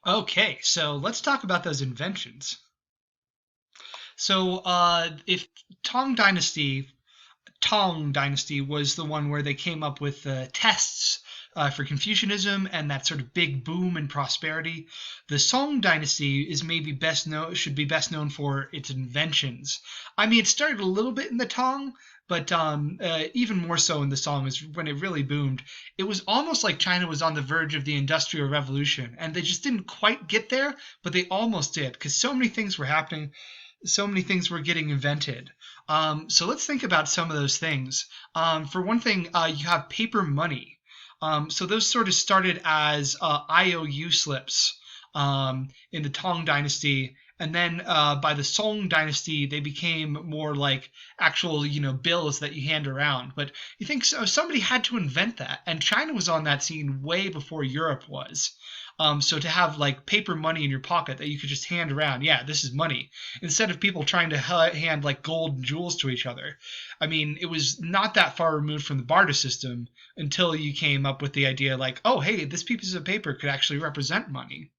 Okay, so let's talk about those inventions. So, if Tang Dynasty Tang Dynasty was the one where they came up with tests for Confucianism and that sort of big boom and prosperity. The Song Dynasty is maybe best known should be best known for its inventions. I mean, it started a little bit in the Tang, but even more so in the Song is when it really boomed. It was almost like China was on the verge of the Industrial Revolution, and they just didn't quite get there, but they almost did because so many things were happening, so many things were getting invented. So let's think about some of those things. For one thing, you have paper money. So those sort of started as IOU slips in the Tang Dynasty, and then by the Song Dynasty, they became more like actual, bills that you hand around. But you think somebody had to invent that, and China was on that scene way before Europe was. So to have like paper money in your pocket that you could just hand around, yeah, this is money, instead of people trying to hand like gold and jewels to each other. I mean, it was not that far removed from the barter system until you came up with the idea like, oh, hey, this piece of paper could actually represent money.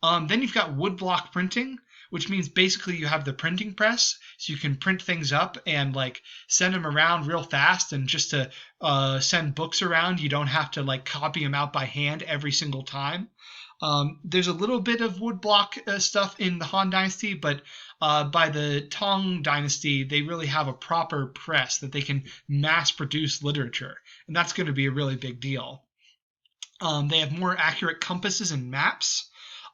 Then you've got woodblock printing, which means basically you have the printing press, so you can print things up and like send them around real fast. And just to send books around, you don't have to like copy them out by hand every single time. There's a little bit of woodblock stuff in the Han Dynasty, but by the Tang Dynasty, they really have a proper press that they can mass produce literature, and that's going to be a really big deal. They have more accurate compasses and maps.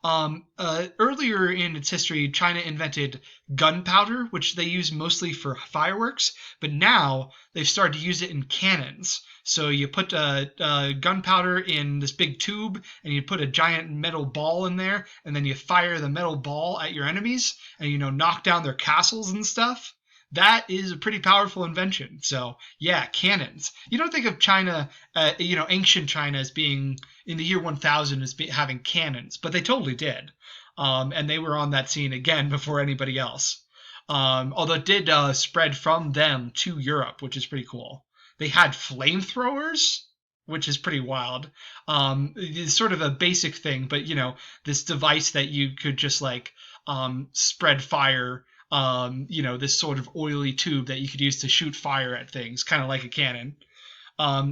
Earlier in its history, China invented gunpowder, which they use mostly for fireworks, but now they've started to use it in cannons. So you put gunpowder in this big tube, and you put a giant metal ball in there, and then you fire the metal ball at your enemies, and knock down their castles and stuff. That is a pretty powerful invention. So yeah, cannons. You don't think of China, ancient China as being in the year 1000 as having cannons, but they totally did. And they were on that scene again before anybody else. Although it did spread from them to Europe, which is pretty cool. They had flamethrowers, which is pretty wild. It's sort of a basic thing, but this device that you could just like spread fire. This sort of oily tube that you could use to shoot fire at things, kind of like a cannon.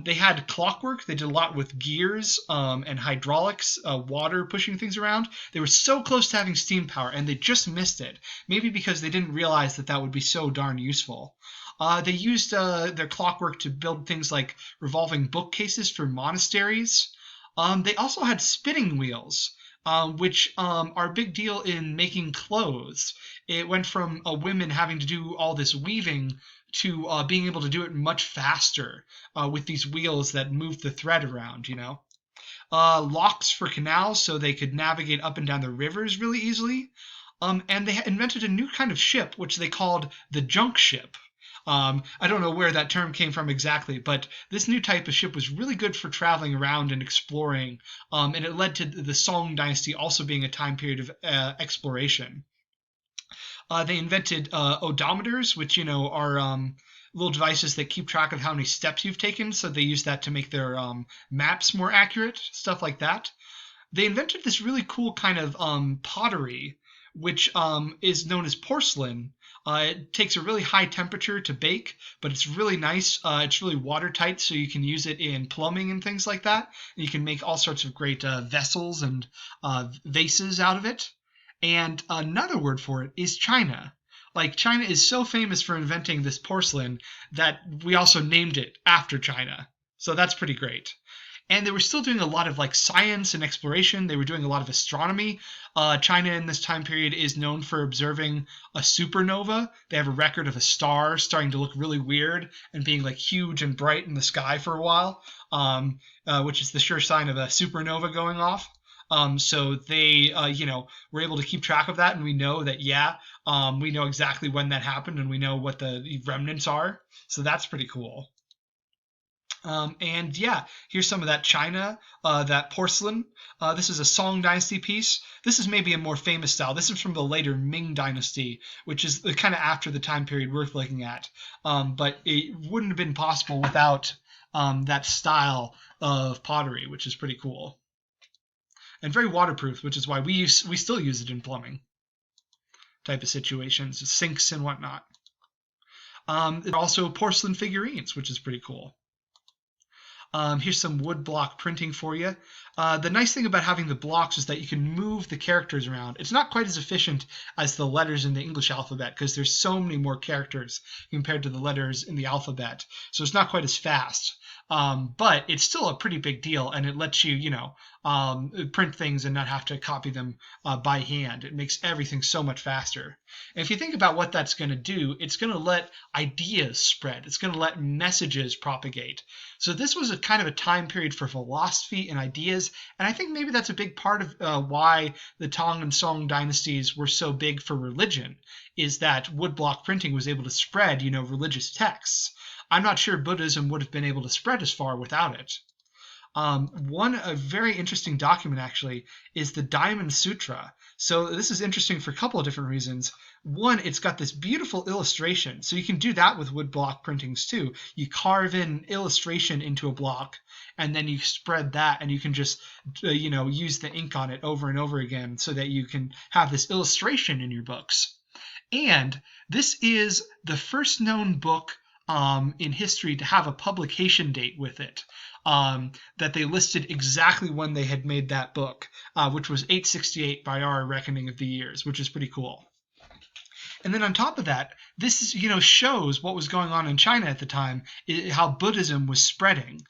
They had clockwork. They did a lot with gears and hydraulics, water pushing things around. They were so close to having steam power, and they just missed it. Maybe because they didn't realize that that would be so darn useful. They used their clockwork to build things like revolving bookcases for monasteries. They also had spinning wheels, which are a big deal in making clothes. It went from women having to do all this weaving to being able to do it much faster with these wheels that move the thread around. Locks for canals so they could navigate up and down the rivers really easily. And they invented a new kind of ship, which they called the junk ship. I don't know where that term came from exactly, but this new type of ship was really good for traveling around and exploring, and it led to the Song Dynasty also being a time period of exploration. They invented odometers, which are little devices that keep track of how many steps you've taken. So they use that to make their maps more accurate, stuff like that. They invented this really cool kind of pottery, which is known as porcelain. It takes a really high temperature to bake, but it's really nice. It's really watertight, so you can use it in plumbing and things like that. And you can make all sorts of great vessels and vases out of it. And another word for it is China. Like, China is so famous for inventing this porcelain that we also named it after China. So that's pretty great. And they were still doing a lot of like science and exploration. They were doing a lot of astronomy. China in this time period is known for observing a supernova. They have a record of a star starting to look really weird and being like huge and bright in the sky for a while, which is the sure sign of a supernova going off. So they, were able to keep track of that, and we know that, yeah, we know exactly when that happened, and we know what the remnants are. So that's pretty cool. And yeah, here's some of that china, that porcelain. This is a Song Dynasty piece. This is maybe a more famous style. This is from the later Ming Dynasty, which is kind of after the time period worth looking at. But it wouldn't have been possible without that style of pottery, which is pretty cool. and very waterproof, which is why we still use it in plumbing type of situations, sinks and whatnot. Also porcelain figurines, which is pretty cool. Here's some wood block printing for you. The nice thing about having the blocks is that you can move the characters around. It's not quite as efficient as the letters in the English alphabet because there's so many more characters compared to the letters in the alphabet. So it's not quite as fast. But it's still a pretty big deal, and it lets you, print things and not have to copy them by hand. It makes everything so much faster. And if you think about what that's going to do, it's going to let ideas spread. It's going to let messages propagate. So this was a kind of a time period for philosophy and ideas, and I think maybe that's a big part of why the Tang and Song dynasties were so big for religion, is that woodblock printing was able to spread, religious texts. I'm not sure Buddhism would have been able to spread as far without it. A very interesting document actually is the Diamond Sutra. So this is interesting for a couple of different reasons. One, it's got this beautiful illustration. So you can do that with woodblock printings too. You carve in illustration into a block, and then you spread that, and you can just use the ink on it over and over again so that you can have this illustration in your books. And this is the first known book in history to have a publication date with it, that they listed exactly when they had made that book, which was 868 by our reckoning of the years, which is pretty cool. And then on top of that, this is, shows what was going on in China at the time, how Buddhism was spreading.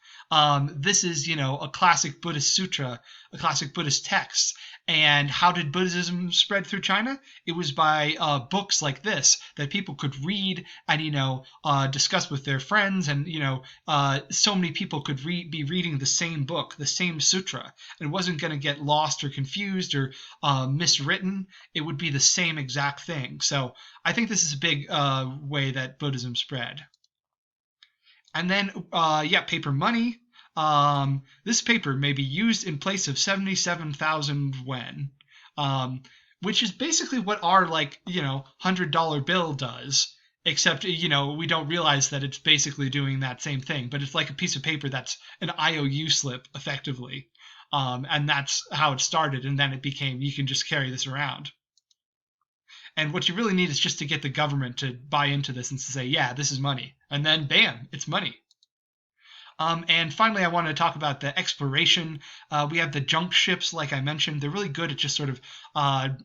This is, a classic Buddhist sutra, a classic Buddhist text. And how did Buddhism spread through China? It was by books like this that people could read and, discuss with their friends. And, so many people could be reading the same book, the same sutra. And it wasn't going to get lost or confused or miswritten. It would be the same exact thing. So I think this is a big way that Buddhism spread. And then, paper money. This paper may be used in place of 77,000 yuan, which is basically what our $100 bill does, except we don't realize that it's basically doing that same thing. But it's like a piece of paper that's an IOU slip, effectively, and that's how it started. And then it became, you can just carry this around. And what you really need is just to get the government to buy into this and to say, yeah, this is money. And then, bam, it's money. And finally, I want to talk about the exploration. We have the junk ships, like I mentioned. They're really good at just sort of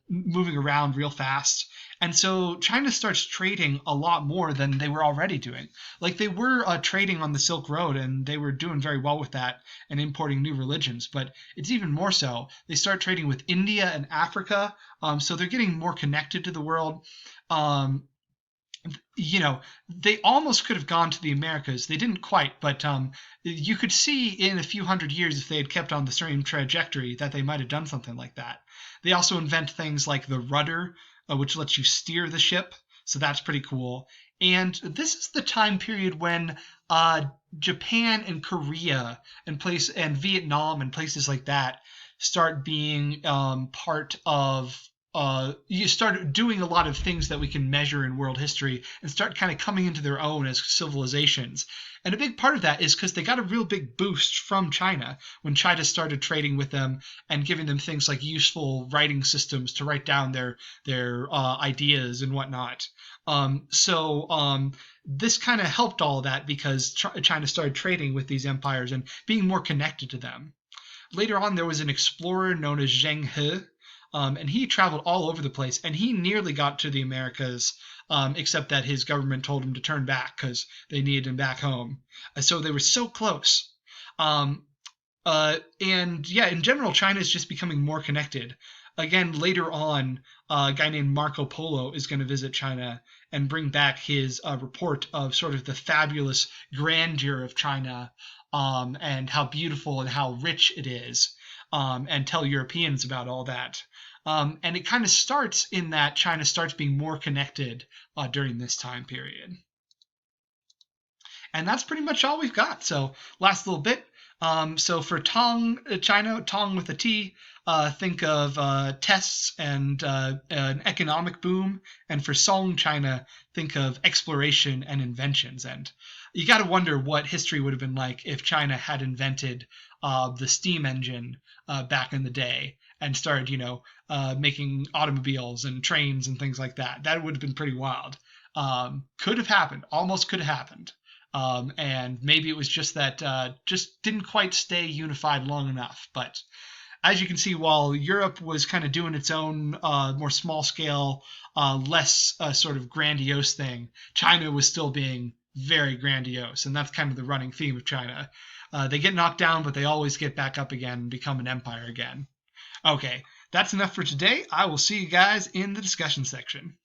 moving around real fast. And so China starts trading a lot more than they were already doing. Like they were trading on the Silk Road, and they were doing very well with that and importing new religions. But it's even more so. They start trading with India and Africa. So they're getting more connected to the world. They almost could have gone to the Americas. They didn't quite, but you could see in a few hundred years, if they had kept on the same trajectory, that they might have done something like that. They also invent things like the rudder, which lets you steer the ship. So that's pretty cool. And this is the time period when Japan and Korea and Vietnam and places like that start being part of you start doing a lot of things that we can measure in world history and start kind of coming into their own as civilizations. And a big part of that is because they got a real big boost from China when China started trading with them and giving them things like useful writing systems to write down their ideas and whatnot. This kind of helped all that because China started trading with these empires and being more connected to them. Later on, there was an explorer known as Zheng He, and he traveled all over the place, and he nearly got to the Americas, except that his government told him to turn back because they needed him back home. So they were so close. In general, China is just becoming more connected. Again, later on, a guy named Marco Polo is going to visit China and bring back his report of sort of the fabulous grandeur of China, and how beautiful and how rich it is, and tell Europeans about all that. And it kind of starts in that China starts being more connected during this time period. And that's pretty much all we've got. So last little bit. So for Tang China, Tang with a T, think of tests and an economic boom. And for Song China, think of exploration and inventions. And you got to wonder what history would have been like if China had invented the steam engine back in the day and started, making automobiles and trains and things like that. That would have been pretty wild. Could have happened, almost could have happened. And maybe it was just that just didn't quite stay unified long enough. But as you can see, while Europe was kind of doing its own more small scale, less sort of grandiose thing, China was still being very grandiose. And that's kind of the running theme of China. They get knocked down, but they always get back up again and become an empire again. Okay, that's enough for today. I will see you guys in the discussion section.